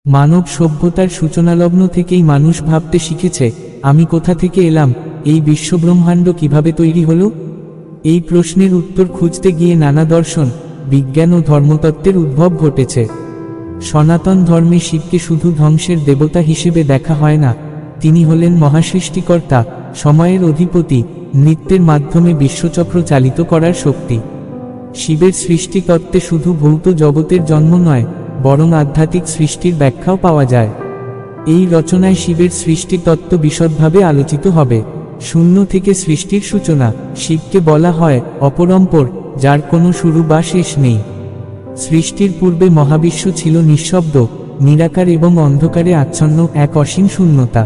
মানব সভ্যতার সূচনালগ্ন থেকেই মানুষ ভাবতে শিখেছে, আমি কোথা থেকে এলাম, এই বিশ্বব্রহ্মাণ্ড কিভাবে তৈরি হলো। এই প্রশ্নের উত্তর খুঁজতে গিয়ে নানা দর্শন, বিজ্ঞান ও ধর্মতত্ত্বের উদ্ভব ঘটেছে। সনাতন ধর্মে শিবকে শুধু ধ্বংসের দেবতা হিসেবে দেখা হয় না, তিনি হলেন মহাসৃষ্টিকর্তা, সময়ের অধিপতি, নৃত্যের মাধ্যমে বিশ্বচক্র চালিত করার শক্তি। শিবের সৃষ্টিতত্ত্বে শুধু ভৌত জগতের জন্ম নয়, বরং আধ্যাত্মিক সৃষ্টির ব্যাখ্যাও পাওয়া যায়। এই রচনায় শিবের সৃষ্টিতত্ত্ব বিশদভাবে আলোচিত হবে। শূন্য থেকে সৃষ্টির সূচনা। শিবকে বলা হয় অপরম্পর, যার কোনো শুরু বা শেষ নেই। সৃষ্টির পূর্বে মহাবিশ্ব ছিল নিঃশব্দ, নিরাকার এবং অন্ধকারে আচ্ছন্ন এক অসীম শূন্যতা।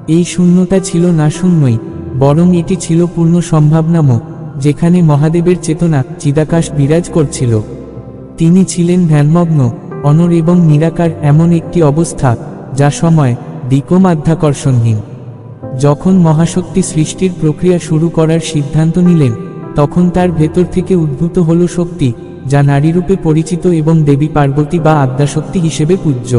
এই শূন্যতা ছিল না শূন্যই, বরং এটি ছিল পূর্ণ সম্ভাবনাময়, যেখানে মহাদেবের চেতনা চিদাকাশ বিরাজ করছিল। তিনি ছিলেন ধ্যানমগ্ন, অনর এবং নিরাকার, এমন একটি অবস্থা যা সময়, দিক ও মাধ্যাকর্ষণহীন। যখন মহাশক্তি সৃষ্টির প্রক্রিয়া শুরু করার সিদ্ধান্ত নিলেন, তখন তার ভেতর থেকে উদ্ভূত হল শক্তি, যা নারীরূপে পরিচিত এবং দেবী পার্বতী বা আদ্যাশক্তি হিসেবে পূজ্য।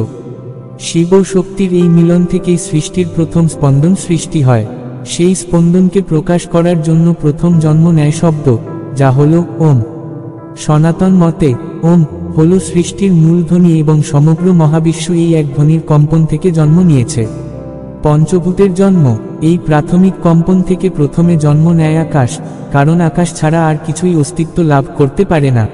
শিব ও শক্তির এই মিলন থেকেই সৃষ্টির প্রথম স্পন্দন সৃষ্টি হয়। সেই স্পন্দনকে প্রকাশ করার জন্য প্রথম জন্ম নেয় শব্দ, যা হল ওম। সনাতন মতে ওম হল সৃষ্টির মূলধ্বনি এবং সমগ্র মহাবিশ্ব এই এক ধ্বনির কম্পন থেকে জন্ম নিয়েছে। পঞ্চভূতের জন্ম। এই প্রাথমিক কম্পন থেকে প্রথমে জন্ম নেয় আকাশ, কারণ আকাশ ছাড়া আর কিছুই অস্তিত্ব লাভ করতে পারে না।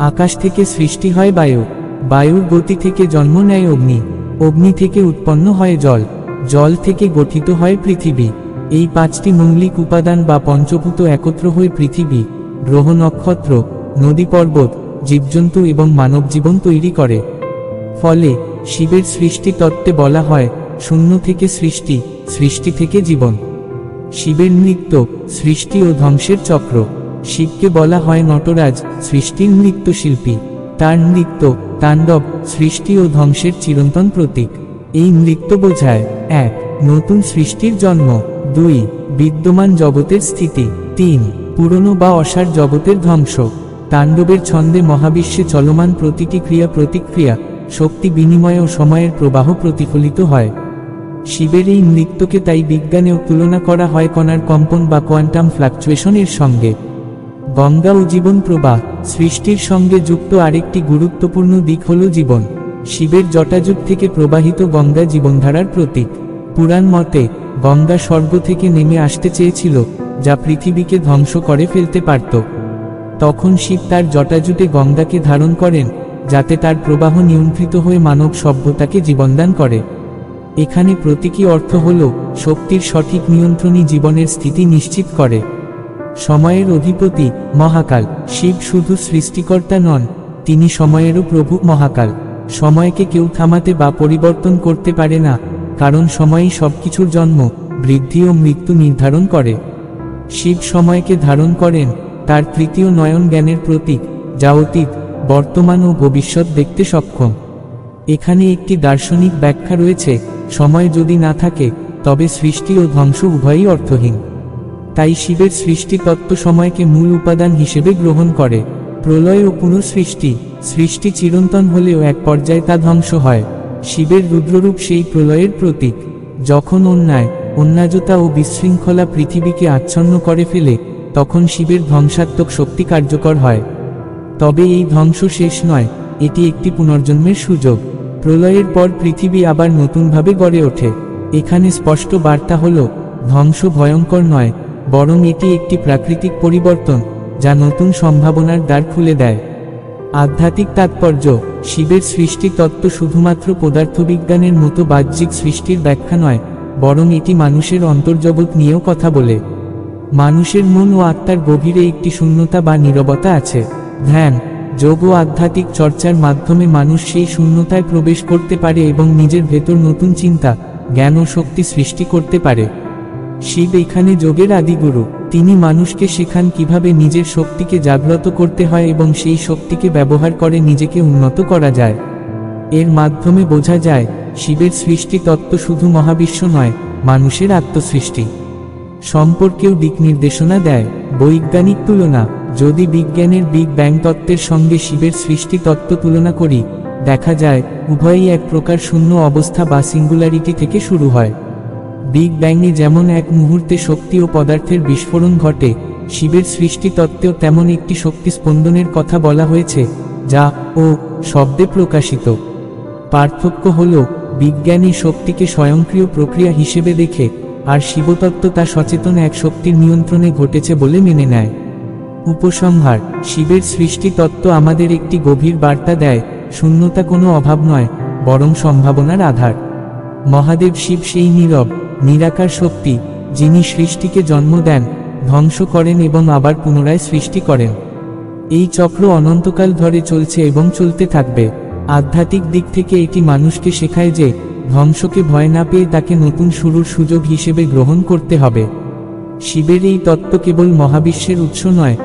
আকাশ থেকে সৃষ্টি হয় বায়ু, বায়ুর গতি থেকে জন্ম নেয় অগ্নি, অগ্নি থেকে উৎপন্ন হয় জল, জল থেকে গঠিত হয় পৃথিবী। এই পাঁচটি মৌলিক উপাদান বা পঞ্চভূত একত্র হয়ে পৃথিবী, গ্রহ নক্ষত্র, নদী পর্বত, জীবজন্তু এবং মানব জীবন তৈরি করে। ফলে শিবের সৃষ্টি তত্ত্বে বলা হয় শূন্য থেকে সৃষ্টি, সৃষ্টি থেকে জীবন। শিবের নৃত্য, সৃষ্টি ও ধ্বংসের চক্র। শিবকে বলা হয় নটরাজ, সৃষ্টির নৃত্যশিল্পী। তার নৃত্য, তাণ্ডব, সৃষ্টি ও ধ্বংসের চিরন্তন প্রতীক। এই নৃত্য বোঝায় ১. নতুন সৃষ্টির জন্ম, ২. বিদ্যমান জগতের স্থিতি, ৩. পুরনো বা অসার জগতের ধ্বংস। তাণ্ডবের ছন্দে মহাবিশ্বে চলমান প্রতিটি ক্রিয়া প্রতিক্রিয়া, শক্তি বিনিময় ও সময়ের প্রবাহ প্রতিফলিত হয়। শিবের এই নৃত্যকে তাই বিজ্ঞানেও তুলনা করা হয় কণার কম্পন বা কোয়ান্টাম ফ্লাকচুয়েশনের সঙ্গে। গঙ্গা ও জীবন প্রবাহ। সৃষ্টির সঙ্গে যুক্ত আরেকটি গুরুত্বপূর্ণ দিক হল জীবন। শিবের জটাজুট থেকে প্রবাহিত গঙ্গা জীবনধারার প্রতীক। পুরাণ মতে গঙ্গা স্বর্গ থেকে নেমে আসতে চেয়েছিল, যা পৃথিবীকে ধ্বংস করে ফেলতে পারত। তখন শিব তার জটাজুটে গঙ্গাকে ধারণ করেন, যাতে তার প্রবাহ নিয়ন্ত্রিত হয়ে মানব সভ্যতাকে জীবনদান করে। এখানে প্রতীকী অর্থ হল শক্তির সঠিক নিয়ন্ত্রণই জীবনের স্থিতি নিশ্চিত করে। সময়ের অধিপতি মহাকাল। শিব শুধু সৃষ্টিকর্তা নন, তিনি সময়েরও প্রভু। মহাকাল। সময়কে কেউ থামাতে বা পরিবর্তন করতে পারে না, কারণ সময়ই সবকিছুর জন্ম, বৃদ্ধি ও মৃত্যু নির্ধারণ করে। শিব সময়কে ধারণ করেন, তার তৃতীয় নয়ন জ্ঞানের প্রতীক, যা অতীত, বর্তমান ও ভবিষ্যৎ দেখতে সক্ষম। এখানে একটি দার্শনিক ব্যাখ্যা রয়েছে, সময় যদি না থাকে, তবে সৃষ্টি ও ধ্বংস উভয়ই অর্থহীন। তাই শিবের সৃষ্টি তত্ত্ব সময়কে মূল উপাদান হিসেবে গ্রহণ করে। প্রলয় ও পুনঃসৃষ্টি। সৃষ্টি চিরন্তন হলেও এক পর্যায়ে তা ধ্বংস হয়। শিবের রুদ্ররূপ সেই প্রলয়ের প্রতীক। যখন অন্যাযতা ও বিশৃঙ্খলা পৃথিবীকে আচ্ছন্ন করে ফেলে, তখন শিবের ধ্বংসাত্মক শক্তি কার্যকর হয়। তবে এই ধ্বংস শেষ নয়, এটি একটি পুনর্জন্মের সুযোগ। প্রলয়ের পর পৃথিবী আবার নতুনভাবে গড়ে ওঠে। এখানে স্পষ্ট বার্তা হল, ধ্বংস ভয়ঙ্কর নয়, বরং এটি একটি প্রাকৃতিক পরিবর্তন, যা নতুন সম্ভাবনার দ্বার খুলে দেয়। আধ্যাত্মিক তাৎপর্য। শিবের সৃষ্টি তত্ত্ব শুধুমাত্র পদার্থবিজ্ঞানের মতো বাহ্যিক সৃষ্টির ব্যাখ্যা নয়, বরং এটি মানুষের অন্তর্জগৎ নিয়েও কথা বলে। মানুষের মন ও আত্মার গভীরে একটি শূন্যতা বা নীরবতা আছে। ধ্যান, যোগ ও আধ্যাত্মিক চর্চার মাধ্যমে মানুষ সেই শূন্যতায় প্রবেশ করতে পারে এবং নিজের ভেতর নতুন চিন্তা, জ্ঞান ও শক্তি সৃষ্টি করতে পারে। শিব এখানে যোগের আদিগুরু। তিনি মানুষকে শেখান কিভাবে নিজের শক্তিকে জাগ্রত করতে হয় এবং সেই শক্তিকে ব্যবহার করে নিজেকে উন্নত করা যায়। এর মাধ্যমে বোঝা যায়, শিবের সৃষ্টি তত্ত্ব শুধু মহাবিশ্ব নয়, মানুষের আত্মসৃষ্টি সম্পর্কেও দিক নির্দেশনা দেয়। বৈজ্ঞানিক তুলনা। যদি বিজ্ঞানের বিগ ব্যাং তত্ত্বের সঙ্গে শিবের সৃষ্টি তত্ত্ব তুলনা করি, দেখা যায় উভয়ই এক প্রকার শূন্য অবস্থা বা সিঙ্গুলারিটি থেকে শুরু হয়। বিগ ব্যাংয়ে যেমন এক মুহূর্তে শক্তি ও পদার্থের বিস্ফোরণ ঘটে, শিবের সৃষ্টি তত্ত্বেও তেমন একটি শক্তি স্পন্দনের কথা বলা হয়েছে, যা ও শব্দে প্রকাশিত। পার্থক্য হল, বিজ্ঞানী শক্তিকে স্বয়ংক্রিয় প্রক্রিয়া হিসেবে দেখে, আর শিবতত্ত্ব তা সচেতন এক শক্তির নিয়ন্ত্রণে ঘটেছে বলে মেনে নেয়। উপসংহার: শিবের সৃষ্টি তত্ত্ব আমাদের একটি গভীর বার্তা দেয়, শূন্যতা কোনো অভাব নয়, বরং সম্ভাবনার আধার। মহাদেব শিব সেই নীরব, নিরাকার শক্তি, যিনি সৃষ্টিকে জন্ম দেন, ধ্বংস করেন এবং আবার পুনরায় সৃষ্টি করেন। এই চক্র অনন্তকাল ধরে চলছে এবং চলতে থাকবে। আধ্যাত্মিক দিক থেকে এটি মানুষকে শেখায় যে, ধ্বংসকে ভয় না পেয়ে তাকে নতুন শুরুর সুযোগ হিসেবে গ্রহণ করতে হবে। শিবের এই তত্ত্ব কেবল মহাবিশ্বের উৎস নয়,